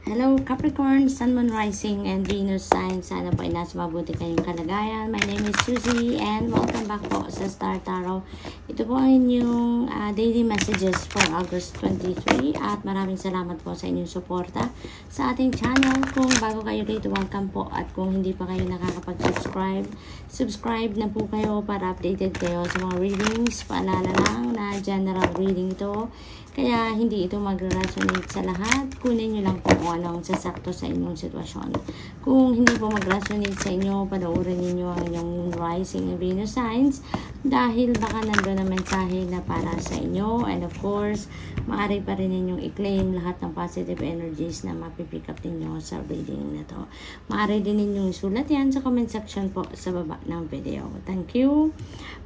Hello Capricorn, Sun, Moon, Rising, and Venus sign. Sana po ay nasa mabuti kayong kalagayan. My name is Susie and welcome back po sa Star Tarot. Ito po ang inyong daily messages for August 23 at maraming salamat po sa inyong suporta sa ating channel. Kung bago kayo dito, welcome po, at kung hindi pa kayo nakakapag-subscribe, subscribe na po kayo para updated kayo sa mga readings. Paalala lang na general reading ito, kaya hindi ito mag-resonate sa lahat. Kunin nyo lang po kung anong sasakto sa inyong sitwasyon. Kung hindi po mag-resonate sa inyo, panoorin ninyo ang inyong Moon, Rising, and Venus signs dahil baka nandun ang mensahe na para sa inyo. And of course, maaari pa rin ninyong i-claim lahat ng positive energies na mapipick up ninyo sa reading na to. Maaari din ninyong isulat yan sa comment section po sa baba ng video. Thank you.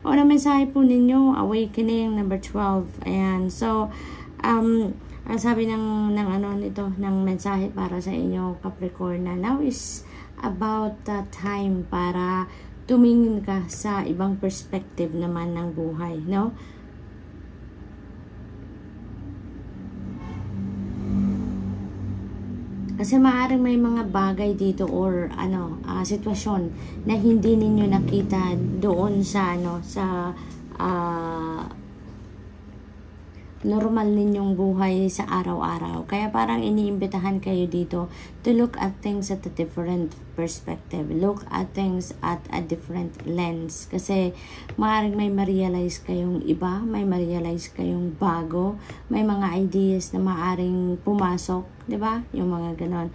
Unang mensahe po ninyo, Awakening number 12. Ayan. So, ang sabi ng mensahe para sa inyo, Capricorn, na now is about the time para tumingin ka sa ibang perspective naman ng buhay, no? Kasi maaaring may mga bagay dito or sitwasyon na hindi ninyo nakita doon sa normal ninyong buhay sa araw-araw. Kaya parang iniimbitahan kayo dito to look at things at a different perspective. Look at things at a different lens. Kasi maaaring may ma-realize kayong iba, may ma-realize kayong bago, may mga ideas na maaaring pumasok, 'di ba? Yung mga ganon.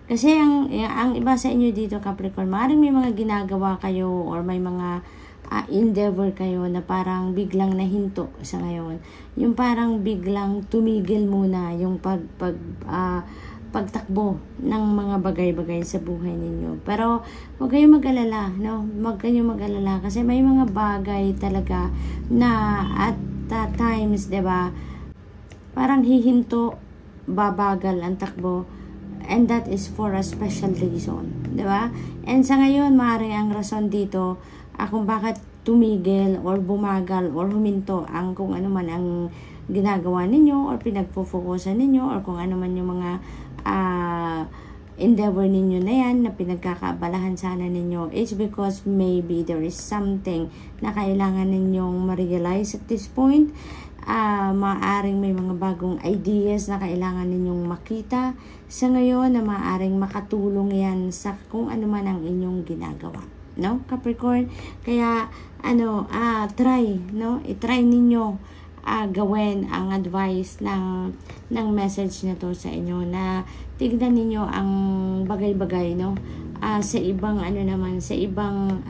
Kasi ang iba sa inyo dito, Capricorn, maaaring may mga ginagawa kayo or may mga endeavor kayo na parang biglang nahinto sa ngayon. Yung parang biglang tumigil muna yung pagtakbo ng mga bagay-bagay sa buhay ninyo. Pero huwag kayong mag-alala, no? Huwag kayong mag-alala kasi may mga bagay talaga na at times, 'di ba? Parang hihinto, babagal ang takbo. And that is for a special reason, 'di ba? And sa ngayon, maaaring ang rason dito kung bakit tumigil or bumagal or huminto ang kung ano man ang ginagawa ninyo or pinagpo-focusan ninyo or kung ano man yung mga endeavor ninyo na yan na pinagkakaabalahan sana ninyo, is because maybe there is something na kailangan ninyong ma-realize at this point. Maaaring may mga bagong ideas na kailangan ninyong makita sa ngayon na maaaring makatulong yan sa kung ano man ang inyong ginagawa, no, Capricorn? Kaya try, no, i-try ninyo gawin ang advice ng message na to sa inyo, na tignan ninyo ang bagay-bagay, no, sa ibang sa ibang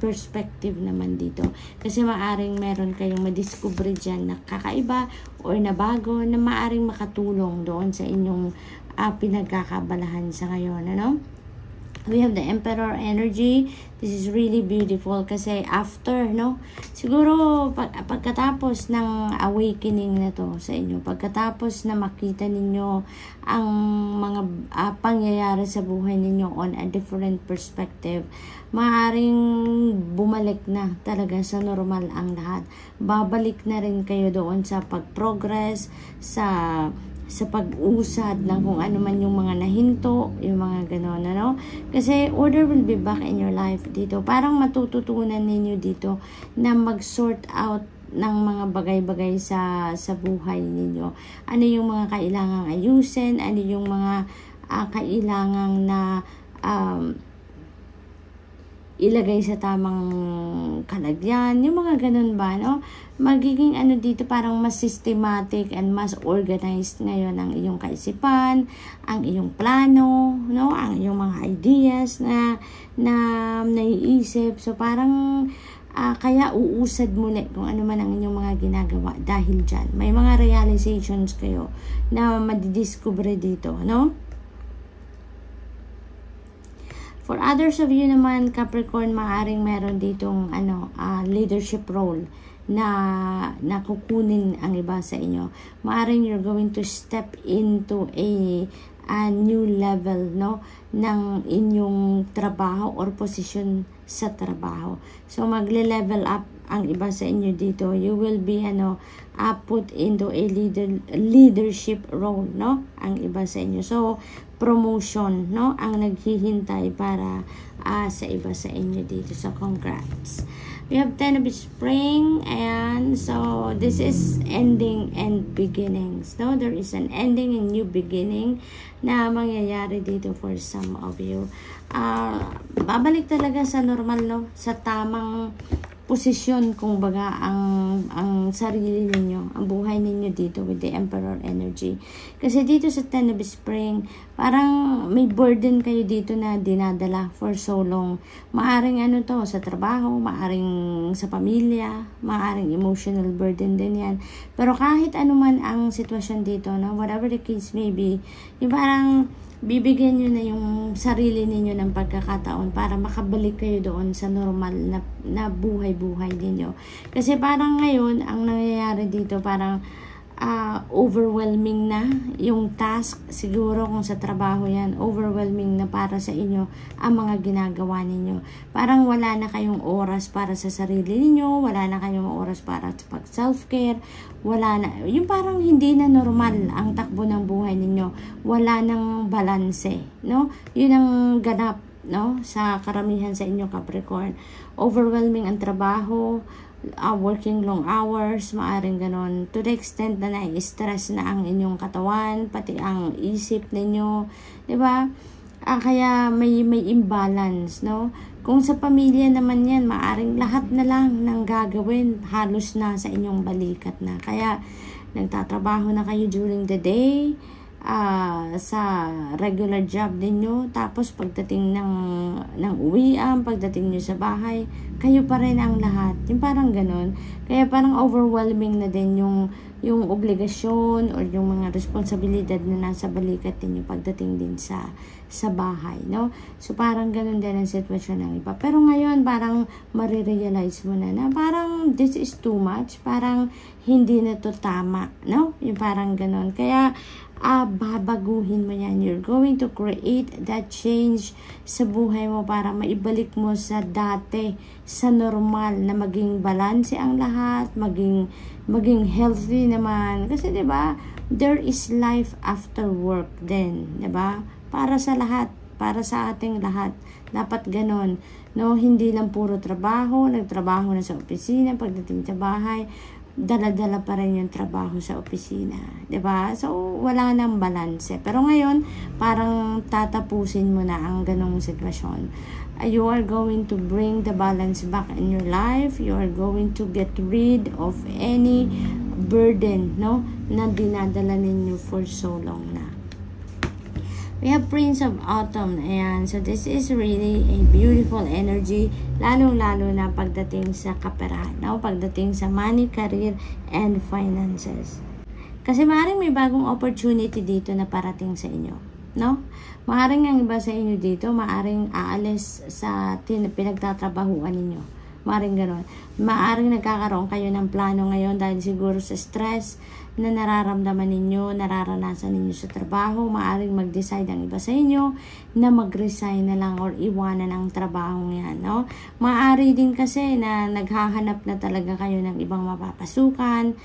perspective naman dito. Kasi maaring meron kayong madiscover dyan na kakaiba or na bago na maaring makatulong doon sa inyong pinagkakabalahan sa ngayon, ano? We have the Emperor energy. This is really beautiful kasi after, no? Siguro pagkatapos ng awakening na to sa inyo, pagkatapos na makita ninyo ang mga pangyayari sa buhay ninyo on a different perspective, maaaring bumalik na talaga sa normal ang lahat. Babalik na rin kayo doon sa pag-progress, sa pag-usad ng kung ano man yung mga nahinto, yung mga gano'n, ano? Kasi order will be back in your life dito. Parang matututunan ninyo dito na mag-sort out ng mga bagay-bagay sa buhay ninyo. Ano yung mga kailangang ayusin, ano yung mga kailangang na ilagay sa tamang kalagyan, yung mga ganun ba, no? Magiging dito parang mas systematic and mas organized ngayon ang iyong kaisipan, ang iyong plano, no? Ang iyong mga ideas na naiisip. So parang kaya uusad muli kung ano man ang inyong mga ginagawa dahil dyan. May mga realizations kayo na madidiscover dito, no? For others of you naman, Capricorn, maaring meron ditong leadership role na kukunin ang iba sa inyo. Maaring you're going to step into a new level, no, ng inyong trabaho or posisyon sa trabaho. So magle-level up ang iba sa inyo dito. You will be put into a leadership role, no, ang iba sa inyo. So promotion, no, ang naghihintay para sa iba sa inyo dito. So congrats. We have 10 of spring, and so this is ending and beginnings, no? There is an ending and new beginning na mangyayari dito for some of you. Babalik talaga sa normal, no? Sa tamang posisyon, kung baga, ang sarili ninyo, ang buhay ninyo dito with the Emperor energy. Kasi dito sa 10 of Spring, parang may burden kayo dito na dinadala for so long. Maaring sa trabaho, maaring sa pamilya, maaring emotional burden din yan. Pero kahit anuman ang sitwasyon dito, no, whatever the case may be, yung parang bibigyan nyo na yung sarili ninyo ng pagkakataon para makabalik kayo doon sa normal na buhay-buhay ninyo. Kasi parang ngayon, ang nangyayari dito, parang overwhelming na yung task. Siguro kung sa trabaho yan, overwhelming na para sa inyo ang mga ginagawa ninyo. Parang wala na kayong oras para sa sarili ninyo, wala na kayong oras para sa pag-self-care, wala na, yung parang hindi na normal ang takbo ng buhay ninyo, wala nang balanse, no? Yun ang ganap, no, sa karamihan sa inyo, Capricorn. Overwhelming ang trabaho, working long hours, maaring ganon, to the extent na nai-stress na ang inyong katawan, pati ang isip ninyo, di ba? Kaya may imbalance, no? Kung sa pamilya naman yan, maaring lahat na lang ng gagawin, halos na sa inyong balikat na. Kaya nagtatrabaho na kayo during the day, sa regular job ninyo, tapos pagdating ng uwian, pagdating nyo sa bahay, kayo pa rin ang lahat. Yung parang ganon. Kaya parang overwhelming na din yung obligasyon or yung mga responsibilidad na nasa balikat ninyo pagdating din sa bahay, no? So parang ganon din ang sitwasyon ng iba. Pero ngayon parang marirealize mo na parang this is too much, parang hindi na to tama, no? Yung parang ganon. Kaya babaguhin mo yan. You're going to create that change sa buhay mo para maibalik mo sa dati, sa normal, na maging balanse ang lahat, maging healthy naman. Kasi 'di ba, there is life after work din, 'di ba? Para sa lahat, para sa ating lahat. Dapat ganon, no? Hindi lang puro trabaho, nagtrabaho na sa opisina, pagdating sa bahay, dala-dala pa rin yung trabaho sa opisina, 'di ba? So wala nang balanse. Pero ngayon, parang tatapusin mo na ang ganong sitwasyon. You are going to bring the balance back in your life. You are going to get rid of any burden, no, na dinadala ninyo for so long na. We have Prince of Autumn. Ayan. So, this is really a beautiful energy. Lalong-lalo na pagdating sa kaperahan. No? Pagdating sa money, career, and finances. Kasi maaaring may bagong opportunity dito na parating sa inyo. No? Maaaring ang iba sa inyo dito, maaaring aalis sa pinagtatrabahuan ninyo. Maaaring gano'n. Maaaring nagkakaroon kayo ng plano ngayon dahil siguro sa stress na nararamdaman ninyo, nararanasan ninyo sa trabaho. Maaaring mag-decide ang iba sa inyo na mag-resign na lang or iwanan ang trabaho yan, no? Maaari din kasi na naghahanap na talaga kayo ng ibang mapapasukan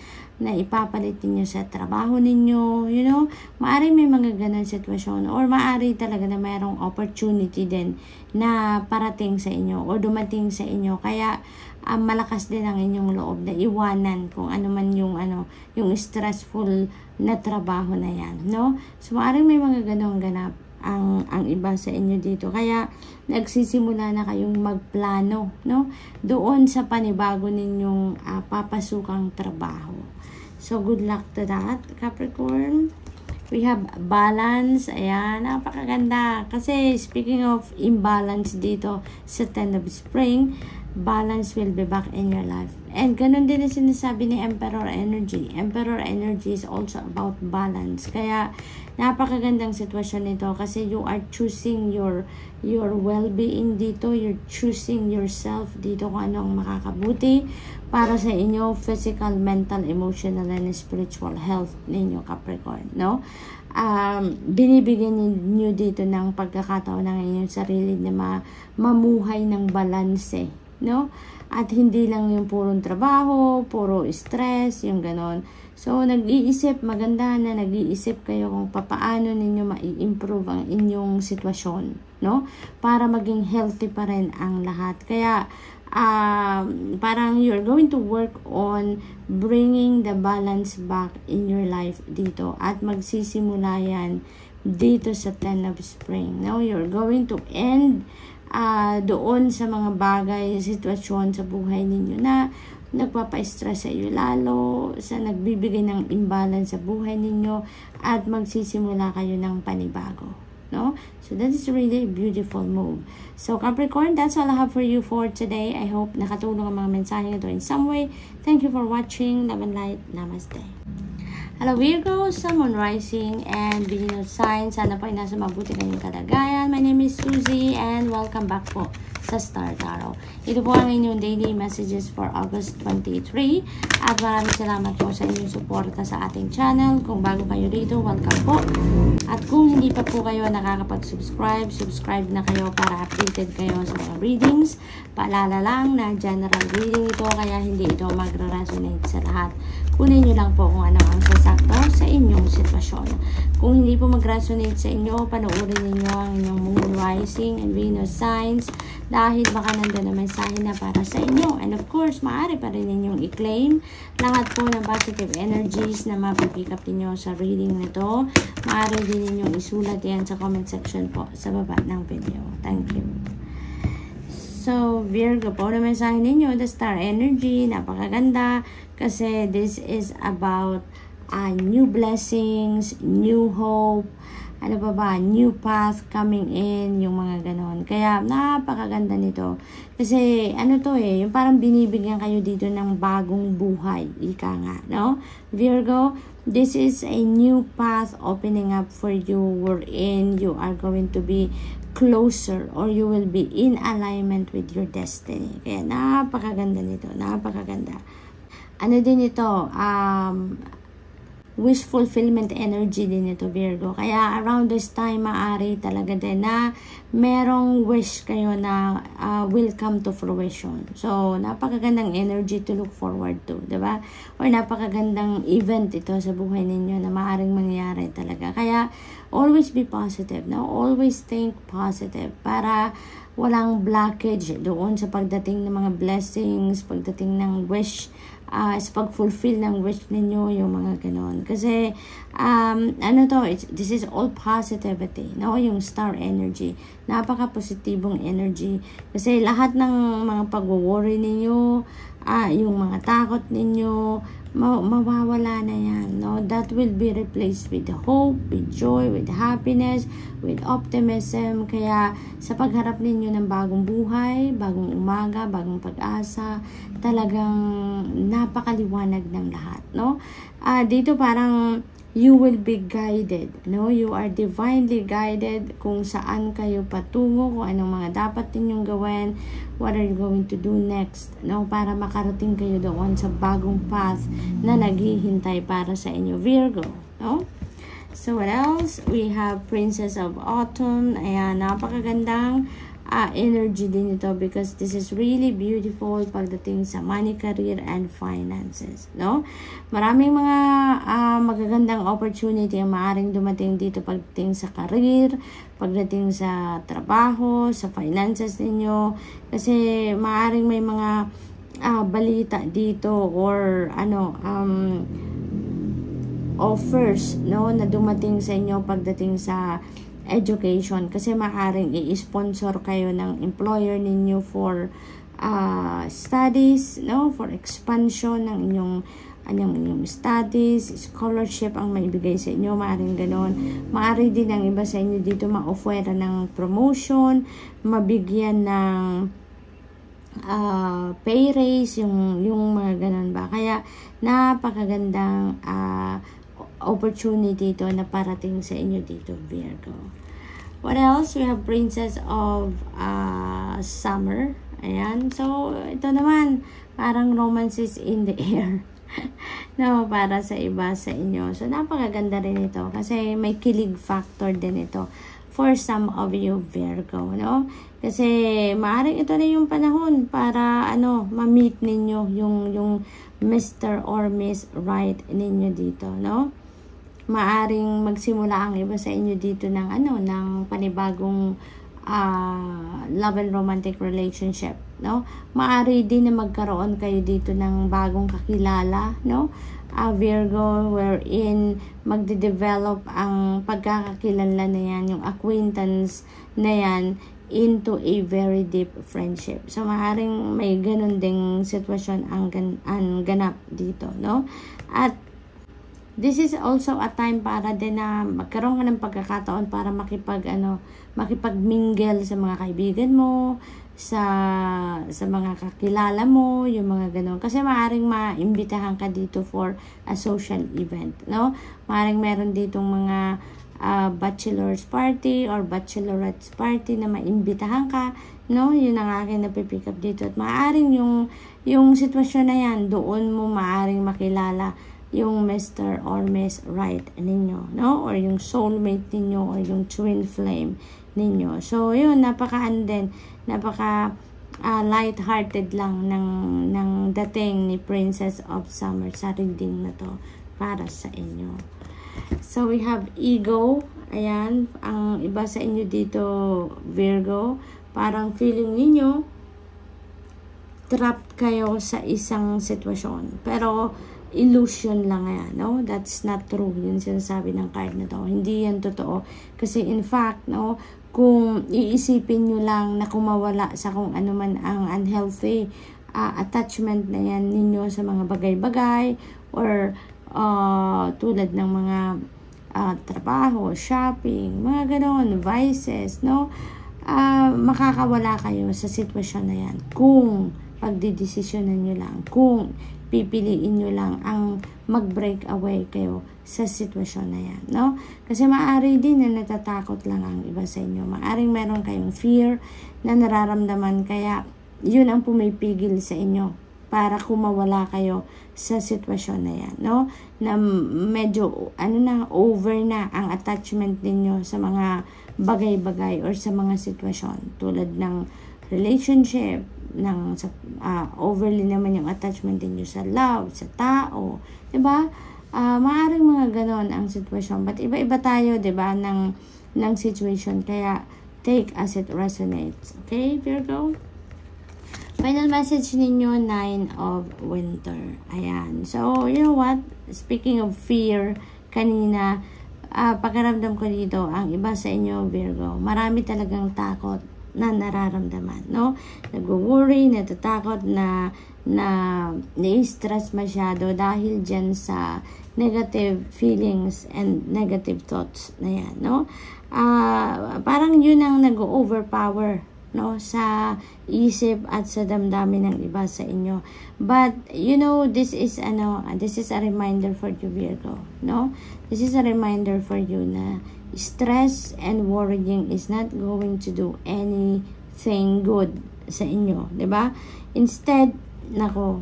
na ipapalit ninyo sa trabaho ninyo, you know? Maaari may mga ganun sitwasyon, or maaari talaga na mayroong opportunity din na parating sa inyo o dumating sa inyo. Kaya malakas din ang inyong loob na iwanan kung ano man yung stressful na trabaho na yan, no? So maaari may mga ganong ganap ang iba sa inyo dito. Kaya nagsisimula na kayong magplano, no, doon sa panibago ninyong papasukang trabaho. So good luck to that, Capricorn. We have balance. Ayan, napakaganda. Kasi speaking of imbalance dito sa 10 of Spring, balance will be back in your life. And ganun din ang sinasabi ni Emperor Energy. Emperor Energy is also about balance. Kaya napakagandang sitwasyon nito kasi you are choosing your well-being dito. You're choosing yourself dito kung ano ang makakabuti para sa inyo, physical, mental, emotional, and spiritual health ninyo, Capricorn, no? Binibigyan niyo dito ng pagkakataon ng inyong sarili na mamuhay ng balanse, no? At hindi lang yung purong trabaho, puro stress, yung ganon. So, maganda na nag-iisip kayo kung paano ninyo ma-improve ang inyong sitwasyon, no? Para maging healthy pa rin ang lahat. Kaya, parang you're going to work on bringing the balance back in your life dito. At magsisimula yan dito sa 10 of Spring. Now, you're going to end doon sa mga bagay, sitwasyon sa buhay ninyo na nagpapa-stress sa iyo lalo, sa nagbibigay ng imbalance sa buhay ninyo, at magsisimula kayo ng panibago, no? So that is really a beautiful move. So Capricorn, that's all I have for you for today. I hope nakatulong ang mga mensahe ito in some way. Thank you for watching. Love and light. Namaste. Hello Virgo, Sun, Moon, Rising, and Venus sign. Sana po ay nasa mabuti kanyang kalagayan. My name is Suzy and welcome back po sa Star Tarot. Ito po ang inyong daily messages for August 23. At maraming salamat po sa inyong suporta sa ating channel. Kung bago kayo dito, welcome po. At kung hindi pa po kayo nakakapag-subscribe, subscribe na kayo para updated kayo sa mga readings. Paalala lang na general reading ito, kaya hindi ito magre-resonate sa lahat. Kunin nyo lang po kung ano ang sasakto sa inyong sitwasyon. Kung hindi po mag-resonate sa inyo, panoorin ninyo ang inyong Moon, Rising, and Venus signs dahil baka nandun na mensahe na para sa inyo. And of course, maaari pa rin ninyong i-claim lahat po ng positive energies na mapipick up ninyo sa reading nito. Maaari din ninyong isulat yan sa comment section po sa baba ng video. Thank you. So, Virgo po na mensahe ninyo, the star energy, napakaganda kasi this is about new blessings, new hope, ano pa ba, new path coming in, yung mga ganon. Kaya napakaganda nito. Kasi ano to yung parang binibigyan kayo dito ng bagong buhay, ika nga, no? Virgo, this is a new path opening up for you wherein you are going to be closer or you will be in alignment with your destiny. Kaya napakaganda nito, napakaganda. Ano din ito, wish fulfillment energy din ito, Virgo. Kaya around this time, maaari talaga din na merong wish kayo na will come to fruition. So, napakagandang energy to look forward to, diba? Or napakagandang event ito sa buhay ninyo na maaaring mangyari talaga. Kaya, always be positive, no? Always think positive para walang blockage doon sa pagdating ng mga blessings, pagdating ng wish, sa pag-fulfill ng wish ninyo, yung mga ganon. Kasi, ano to, this is all positivity, no? Yung star energy. Napaka-positibong energy. Kasi lahat ng mga pag-worry ninyo, yung mga takot ninyo, mawawala na yan, no? That will be replaced with hope, with joy, with happiness, with optimism. Kaya sa pagharap ninyo ng bagong buhay, bagong umaga, bagong pag-asa, talagang napakaliwanag ng lahat, no? Dito parang you will be guided, no? You are divinely guided kung saan kayo patungo, kung anong mga dapat ninyong gawin, what are you going to do next, no? Para makarating kayo doon sa bagong path na naghihintay para sa inyo, Virgo, no? So, what else? We have Princess of Autumn. Ayan, napakagandang energy din ito because this is really beautiful pagdating sa money, career, and finances, no? Maraming mga magagandang opportunity ang maaaring dumating dito pagdating sa career, pagdating sa trabaho, sa finances ninyo, kasi maaaring may mga balita dito or offers, no, na dumating sa inyo pagdating sa education, kasi maaaring i-sponsor kayo ng employer ninyo for studies, no, for expansion ng inyong studies, scholarship ang maibigay sa inyo, maaaring ganon. Maaari din ang iba sa inyo dito ma-offer ng promotion, mabigyan ng pay raise, yung mga ganun ba. Kaya napakagandang opportunity ito na parating sa inyo dito, Virgo. What else? We have Princess of Summer. Ayan. So, ito naman, parang romance is in the air. No, para sa iba sa inyo. So, napakaganda rin ito kasi may kilig factor din ito for some of you, Virgo, no? Kasi maaaring ito na yung panahon para ma-meet ninyo yung Mr. or Miss Right ninyo dito, no? Maaring magsimula ang iba sa inyo dito ng ng panibagong love and romantic relationship, no? Maari din na magkaroon kayo dito ng bagong kakilala, no? Virgo, wherein magde-develop ang pagkakakilala na yan, yung acquaintance na yan into a very deep friendship. So, maaaring may ganun ding sitwasyon ang ganap dito, no? At this is also a time para din na magkaroon ka ng pagkakataon para makipag-mingle sa mga kaibigan mo, sa mga kakilala mo, yung mga ganun. Kasi maaaring maimbitahan ka dito for a social event, no? Maaaring meron ditong mga bachelor's party or bachelorette's party na maimbitahan ka, no? Yun ang akin napipick up dito. At maaaring yung sitwasyon na yan, doon mo maaaring makilala yung Mr. or Miss Right ninyo, no? Or yung soulmate ninyo or yung twin flame ninyo. So, yun, napaka light-hearted lang ng dating ni Princess of Summer sa reading na to para sa inyo. So, we have ego. Ayan, ang iba sa inyo dito, Virgo, parang feeling ninyo trapped kayo sa isang sitwasyon. Pero, illusion lang yan, no? That's not true. Yun sinasabi ng card na to. Hindi yan totoo. Kasi in fact, no, kung iisipin nyo lang na kumawala sa kung ano man ang unhealthy attachment na yan ninyo sa mga bagay-bagay or tulad ng mga trabaho, shopping, mga ganon, vices, no? Makakawala kayo sa sitwasyon na yan kung pagdidesisyonan nyo lang, kung pipiliin nyo lang ang mag-break away kayo sa sitwasyon na yan, no? Kasi maaari din na natatakot lang ang iba sa inyo. Maaring meron kayong fear na nararamdaman, kaya yun ang pumipigil sa inyo para kumawala kayo sa sitwasyon na yan, no? Na medyo, over na ang attachment ninyo sa mga bagay-bagay or sa mga sitwasyon tulad ng relationship, overly naman yung attachment niyo sa love, sa tao, 'di ba? Maaring mga ganon ang sitwasyon, but iba-iba tayo, 'di ba, ng situation, kaya take as it resonates. Okay, Virgo? Final message ninyo, 9 of Winter. Ayan. So, you know what? Speaking of fear, kanina, pagkaramdam ko dito, ang iba sa inyo, Virgo, marami talagang takot na nararamdaman, no? Nag-worry, natatakot, na-stress masyado dahil dyan sa negative feelings and negative thoughts na yan, no? Parang yun ang nag-overpower, no, sa isip at sa damdamin ng iba sa inyo. But you know, this is a reminder for you, Virgo, no? This is a reminder for you na stress and worrying is not going to do anything good sa inyo, 'di ba? Instead,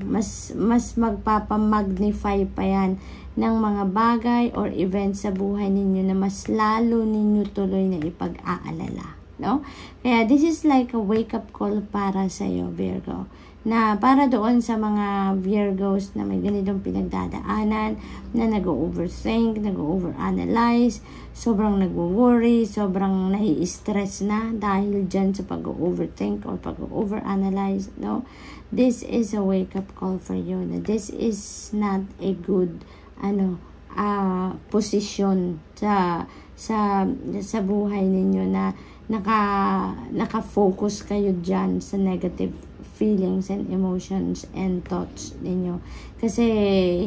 mas magpapamagnify pa yan ng mga bagay or events sa buhay ninyo na mas lalo ninyo tuloy na ipag-aalala, no? Kaya this is like a wake-up call para sa iyo, Virgo, na para doon sa mga Virgos na may ganitong pinagdadaanan, na nag-overthink, nag-overanalyze, sobrang nag-worry, sobrang nai-stress na dahil dyan sa pag-overthink or pag-overanalyze, no? This is a wake-up call for you na this is not a good position sa buhay ninyo na naka-focus kayo dyan sa negative feelings and emotions and thoughts ninyo. Kasi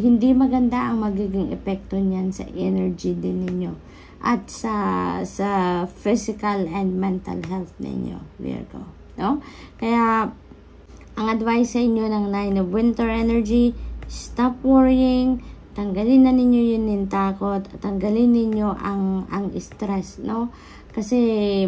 hindi maganda ang magiging epekto niyan sa energy din ninyo at sa physical and mental health ninyo, Virgo, no? Kaya Ang advice sa inyo ng 9 of Winter energy, stop worrying, tanggalin na ninyo yun yung takot, tanggalin ninyo ang stress, no? Kasi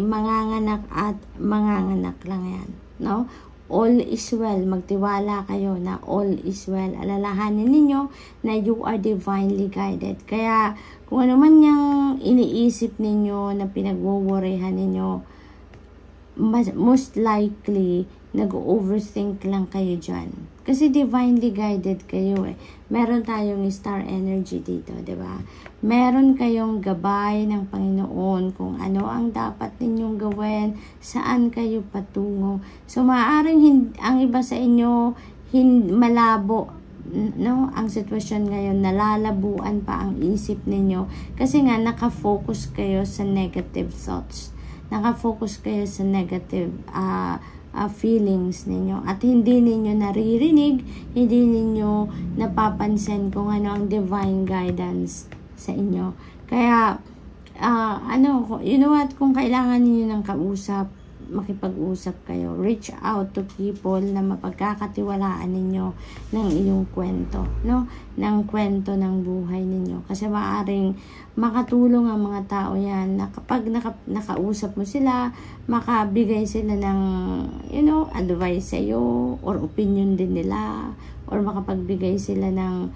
manganganak at manganganak lang yan, no? All is well. Magtiwala kayo na all is well. Alalahanin ninyo na you are divinely guided. Kaya kung ano man yung iniisip ninyo na pinag-worryhan ninyo, most likely nag-overthink lang kayo dyan. Kasi divinely guided kayo eh. Meron tayong star energy dito, di ba? Meron kayong gabay ng Panginoon kung ano ang dapat ninyong gawin, saan kayo patungo. So, maaaring ang iba sa inyo, malabo, no? Ang sitwasyon ngayon, nalalabuan pa ang isip ninyo. Kasi nga, nakafocus kayo sa negative thoughts. Nakafocus kayo sa negative feelings ninyo at hindi ninyo naririnig, hindi ninyo napapansin kung ano ang divine guidance sa inyo. Kaya you know what, kung kailangan niyo ng kausap, makipag-usap kayo, reach out to people na mapagkakatiwalaan ninyo ng iyong kwento, no? Ng kwento ng buhay ninyo. Kasi maaaring makatulong ang mga tao yan na kapag nakausap mo sila, makabigay sila ng, advice sa'yo or opinion din nila, or makapagbigay sila ng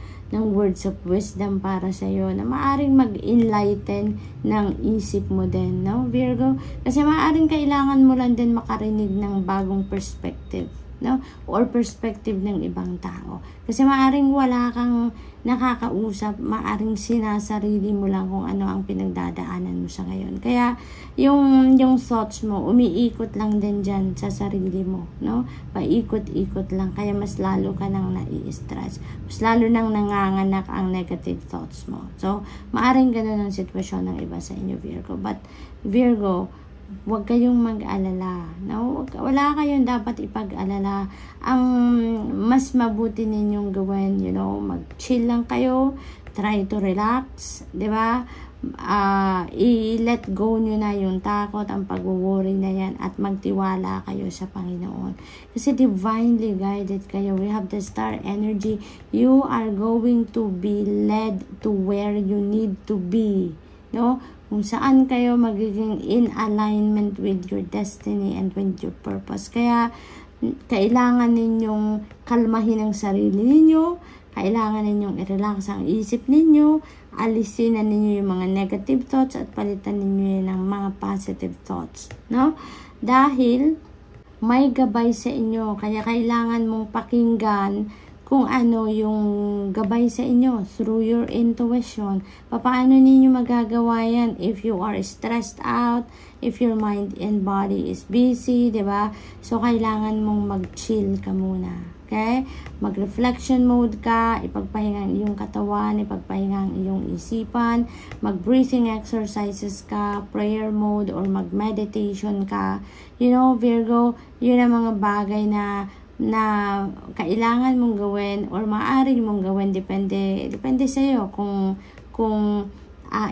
words of wisdom para sa iyo na maaring mag-enlighten ng isip mo din, no, Virgo? Kasi maaring kailangan mo lang din makarinig ng bagong perspective, no, or perspective ng ibang tao. Kasi maaring wala kang nakakausap, maaring sinasarili mo lang kung ano ang pinagdadaanan mo sa ngayon. Kaya yung thoughts mo umiikot lang din dyan sa sarili mo, no? Paikot-ikot lang, kaya mas lalo ka nang nai-stress, mas lalo nang nanganganak ang negative thoughts mo. So maaring ganun ang sitwasyon ng iba sa inyo, Virgo. But Virgo, huwag kayong mag-alala, no? Wala kayong dapat ipag-alala. Ang mas mabuti ninyong gawin, mag-chill lang kayo, try to relax, di ba? I-let go nyo na yung takot, ang pag-worry na yan, at magtiwala kayo sa Panginoon. Kasi divinely guided kayo. We have the star energy. You are going to be led to where you need to be, no? Kung saan kayo magiging in alignment with your destiny and with your purpose. Kaya, kailangan ninyong kalmahin ang sarili ninyo, kailangan ninyong i-relax ang isip ninyo, alisin na ninyo yung mga negative thoughts at palitan ninyo ng mga positive thoughts, no? Dahil may gabay sa inyo, kaya kailangan mong pakinggan kung ano yung gabay sa inyo through your intuition. Paano ninyo magagawa yan if you are stressed out, if your mind and body is busy, diba? So, kailangan mong mag-chill ka muna. Okay? Mag-reflection mode ka, ipagpahinga ang iyong katawan, ipagpahinga ang iyong isipan, mag-breathing exercises ka, prayer mode, or mag-meditation ka. Virgo, yun ang mga bagay na kailangan mong gawin or maaari mong gawin, depende sa iyo kung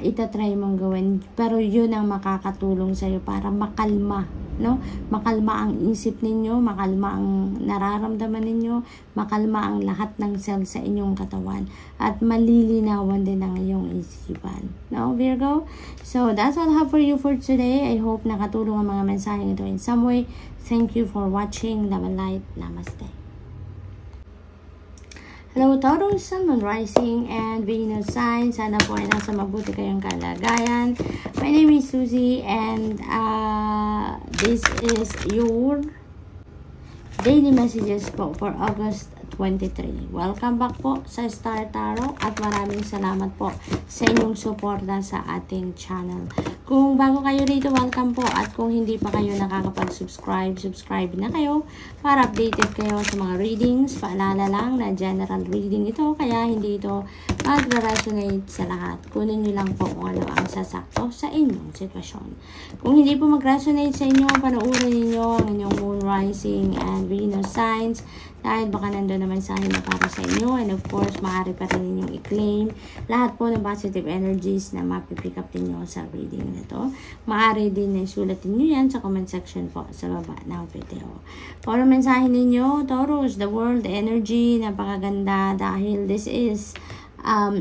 itatry mong gawin, pero yun ang makakatulong sa iyo para makalma, no? Makalma ang isip ninyo, makalma ang nararamdaman ninyo, makalma ang lahat ng cells sa inyong katawan, at malilinawan din ang iyong isipan, no, Virgo? So that's all I have for you for today. I hope nakatulong ang mga mensaheng ito in some way. Thank you for watching. Love and light. Namaste. Hello, Taurus, Sun, Moon, Rising, and Venus sign. Sana po ay nasa mabuti kayong kalagayan. My name is Susie, and this is your daily messages po for August 23. Welcome back po sa Star Tarot, at maraming salamat po sa inyong suporta sa ating channel. Kung bago kayo rito, welcome po, at kung hindi pa kayo nakakapag-subscribe, subscribe na kayo para updated kayo sa mga readings. Paalala lang na general reading ito, kaya hindi ito mag-resonate sa lahat. Kunin nyo lang po kung ano ang sasakto sa inyong sitwasyon. Kung hindi po mag-resonate sa inyo, panoorin niyo ang inyong moon rising and Venus signs dahil baka nandun naman sign na para sa inyo. And of course, maaari pa rin ninyong i-claim lahat po ng positive energies na mapipick up niyo sa reading na to. Maaari din na isulatin nyo yan sa comment section po sa baba ng video. Para mensahe ninyo, Taurus, the world energy, napakaganda dahil this is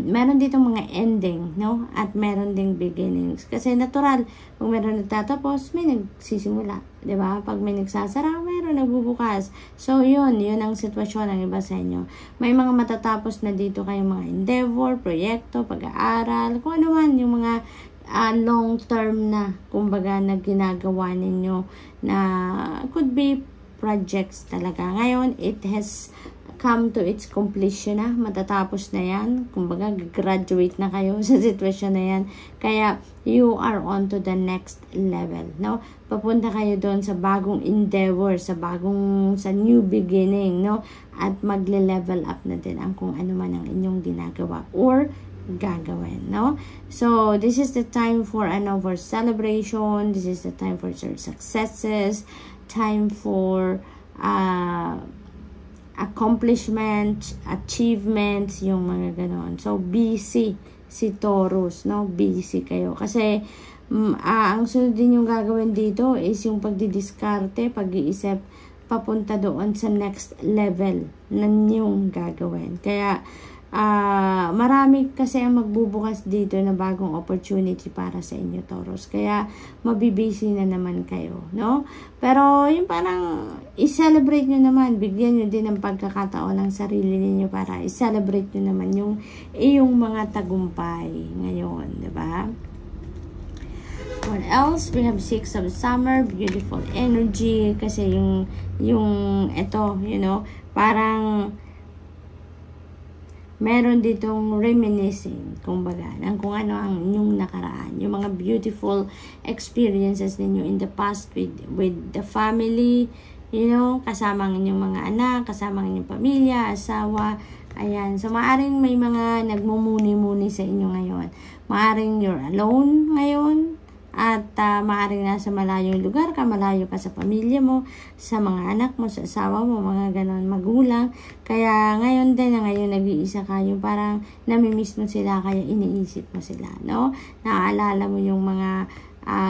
meron ditong mga ending, no? At meron ding beginnings. Kasi natural, kung meron nagtatapos, may nagsisimula. 'Di ba? Pag may nagsasara, meron nagbubukas. So, yun ang sitwasyon ng iba sa inyo. May mga matatapos na dito kayong mga endeavor, proyekto, pag-aaral, kung ano man, yung mga long term na, kumbaga, na ginagawa ninyo na could be projects talaga. Ngayon, it has come to its completion na, matatapos na yan, kumbaga graduate na kayo sa sitwasyon na yan, kaya you are on to the next level, no? Papunta kayo doon sa bagong endeavor, sa new beginning, no? At magle-level up na din ang kung ano man ang inyong ginagawa or gagawin, no? So this is the time for for celebration, this is the time for your successes, time for accomplishments, achievements, yung mga ganon. So, busy si Taurus, no? Busy kayo. Kasi, ang sunod din yung gagawin dito is yung pagdidiskarte, pag-iisip, papunta doon sa next level na yung gagawin. Kaya, marami kasi ang magbubukas dito na bagong opportunity para sa inyo, Taurus. Kaya, mabibisi na naman kayo, no? Pero, yung parang, i-celebrate nyo naman, bigyan nyo din ng pagkakataon ng sarili ninyo para i-celebrate nyo naman yung iyong mga tagumpay ngayon, diba? What else? We have 6 of summer, beautiful energy, kasi yung ito, parang, meron ditong reminiscing, kumbaga, ng kung ano ang inyong nakaraan. Yung mga beautiful experiences ninyo in the past with the family, kasama ang inyong mga anak, kasama ang inyong pamilya, asawa, ayan. So, maaring may mga nagmumuni-muni sa inyo ngayon. Maaring you're alone ngayon, at maaring nasa malayong lugar ka, malayo ka sa pamilya mo, sa mga anak mo, sa asawa mo, mga ganon, magulang. Kaya ngayon din, ngayon nag-iisa ka, yung parang namimiss mo sila, kaya iniisip mo sila, no? Naaalala mo yung mga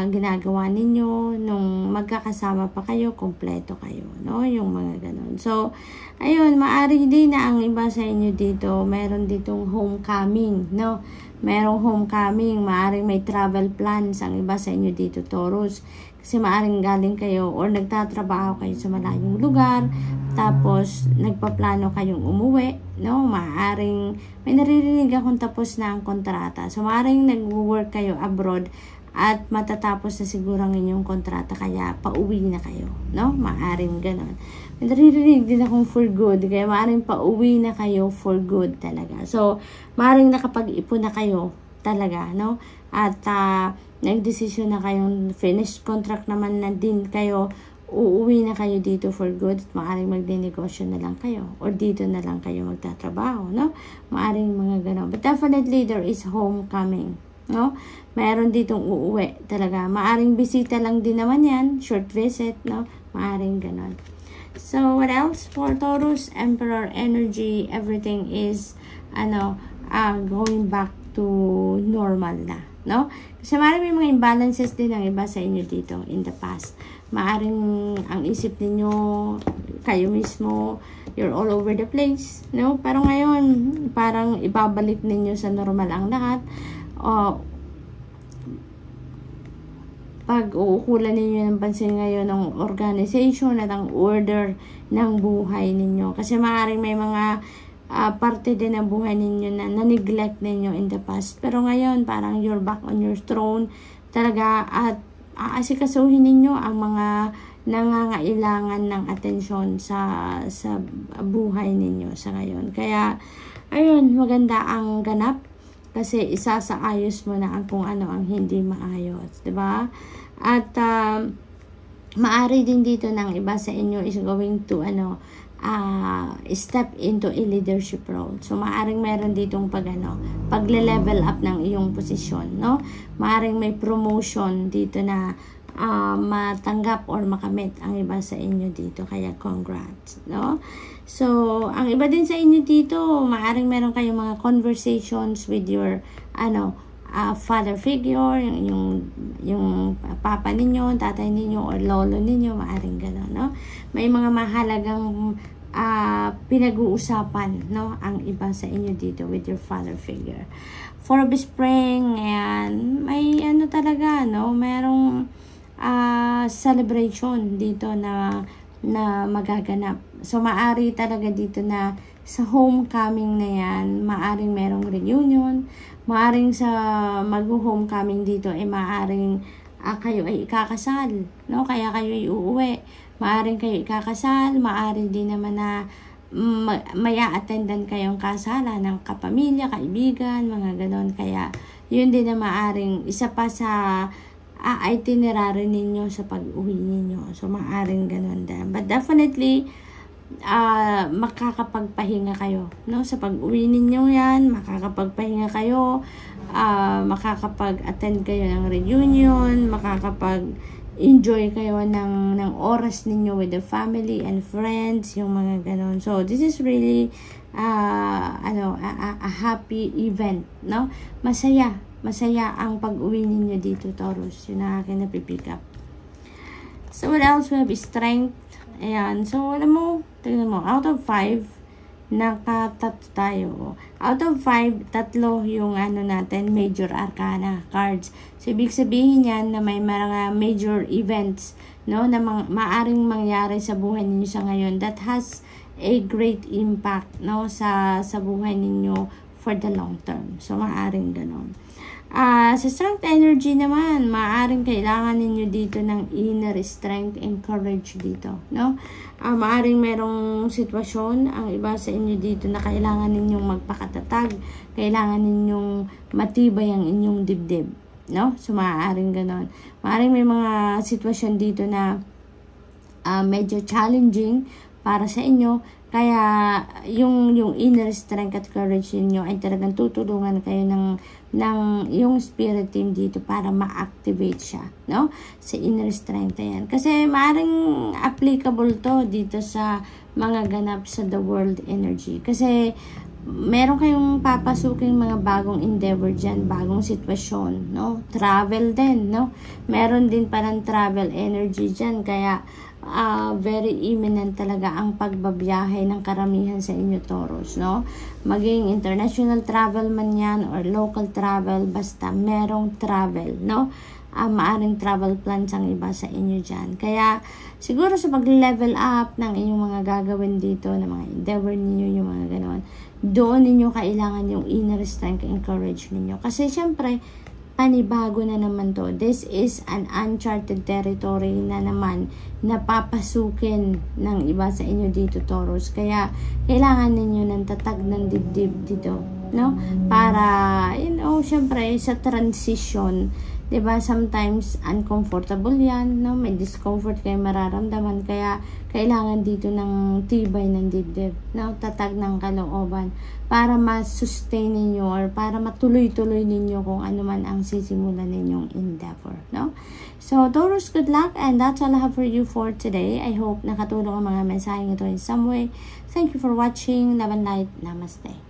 ginagawa ninyo nung magkakasama pa kayo, kompleto kayo, no? Yung mga ganon. So, ayun, maaari din na ang iba sa inyo dito, meron ditong homecoming, no? Merong homecoming, maaring may travel plans ang iba sa inyo dito, Taurus. Kasi maaring galing kayo or nagtatrabaho kayo sa malayong lugar, tapos nagpaplano kayong umuwi, no? Maaring, may naririnig akong tapos na ang kontrata. So, maaring nag-work kayo abroad at matatapos na siguro ang inyong kontrata, kaya pauwi na kayo, no? Maaring ganon. Naririnig din akong for good, kaya maaring pauwi na kayo for good talaga. So, maaring nakapag-ipon na kayo talaga, no? At nagdesisyon na kayong finished contract naman na din kayo, uuwi na kayo dito for good, at maaring magdinegosyo na lang kayo or dito na lang kayo magtatrabaho, no? Maaring mga ganon. But definitely, there is homecoming, no? Mayroon ditong uuwi talaga. Maaring bisita lang din naman yan, short visit, no? Maaring ganon. So, what else for Taurus? Emperor energy, everything is, going back to normal na, no? Kasi maaaring may mga imbalances din ang iba sa inyo dito in the past. Maaring ang isip ninyo, kayo mismo, you're all over the place, no? Pero ngayon, parang ibabalik ninyo sa normal ang lahat. Pag-uukulan ninyo ng pansin ngayon ng organization at ang order ng buhay ninyo. Kasi maaaring may mga parte din ng buhay ninyo na na-neglect ninyo in the past. Pero ngayon, parang you're back on your throne talaga, at aasikasuhin ninyo ang mga nangangailangan ng atensyon sa buhay ninyo sa ngayon. Kaya, ayun, maganda ang ganap. Kasi isasaayos mo na ang kung ano ang hindi maayos, 'di ba? At maari din dito ng iba sa inyo is going to step into a leadership role. So, maaring meron ditong pagle-level up ng iyong posisyon, no? Maaring may promotion dito na matanggap or makamit ang iba sa inyo dito. Kaya, congrats, no? So, ang iba din sa inyo dito, maaring meron kayong mga conversations with your, father figure, yung papa ninyo, tatay ninyo, or lolo ninyo, maaring gano'n, no? May mga mahalagang pinag-uusapan, no? Ang iba sa inyo dito with your father figure. For a spring, and may talaga, no? Merong celebration dito na magaganap. So, maari talaga dito na sa homecoming na yan, maaring merong reunion, maaring sa mag-homecoming dito, maaring kayo ay ikakasal, no? Kaya kayo ay uuwi. Maaring kayo ikakasal, maaring din naman na may a-attendan kayong kasalan ng kapamilya, kaibigan, mga ganon. Kaya, yun din na maaring isa pa sa itinerary ninyo sa pag-uwi ninyo. So, maaring ganon din. But definitely, makakapagpahinga kayo, no? Sa pag-uwi ninyo yan, makakapagpahinga kayo, makakapag-attend kayo ng reunion, makakapag-enjoy kayo ng oras ninyo with the family and friends, yung mga ganon. So, this is really a happy event, no? Masaya ang pag-uwi ninyo dito, Taurus. Yun ang akin napipick up. So, what else? We have strength. Ayan. So, alam mo, tignan mo, out of 5, nakatatlo tayo. Out of 5, 3 yung natin, major arcana cards. So, ibig sabihin yan na may mga major events, no, na maaring mangyari sa buhay ninyo sa ngayon that has a great impact, no, sa buhay ninyo for the long term. So, maaring ganon. Sa strength energy naman, maaaring kailangan ninyo dito ng inner strength and courage dito, no? Maaaring merong sitwasyon, ang iba sa inyo dito na kailangan ninyong magpakatatag, kailangan ninyong matibay ang inyong dibdib, no? So, maaaring ganon. Maaaring may mga sitwasyon dito na medyo challenging para sa inyo, kaya yung inner strength at courage niyo ay talagang tutulungan kayo ng yung spirit team dito para ma-activate siya, no? Sa inner strength yan. Kasi maaaring applicable to dito sa mga ganap sa the world energy. Kasi meron kayong papasukin mga bagong endeavor dyan, bagong sitwasyon, no? Travel din, no? Meron din parang travel energy dyan, kaya very imminent talaga ang pagbabiyahe ng karamihan sa inyo, Taurus, no? Maging international travel man yan or local travel, basta merong travel, no? Maaring travel plans ang iba sa inyo dyan. Kaya, siguro sa pag-level up ng inyong mga gagawin dito, ng mga endeavor ninyo, yung mga ganon, doon ninyo kailangan yung inner strength and courage ninyo. Kasi, syempre, panibago na naman to. This is an uncharted territory na naman na papasukin ng iba sa inyo dito, Taurus. Kaya, kailangan ninyo ng tatag ng dibdib dito, no? Para, syempre, sa transition, diba, sometimes uncomfortable yan, no? May discomfort kayo mararamdaman, kaya kailangan dito ng tibay ng dibdib, no? Tatag ng kalooban para ma-sustain ninyo or para matuloy-tuloy ninyo kung ano man ang sisimulan ninyong endeavor, no? So, Taurus, good luck, and that's all I have for you for today. I hope nakatulong ang mga mensaheng ito in some way. Thank you for watching. Love and light. Namaste.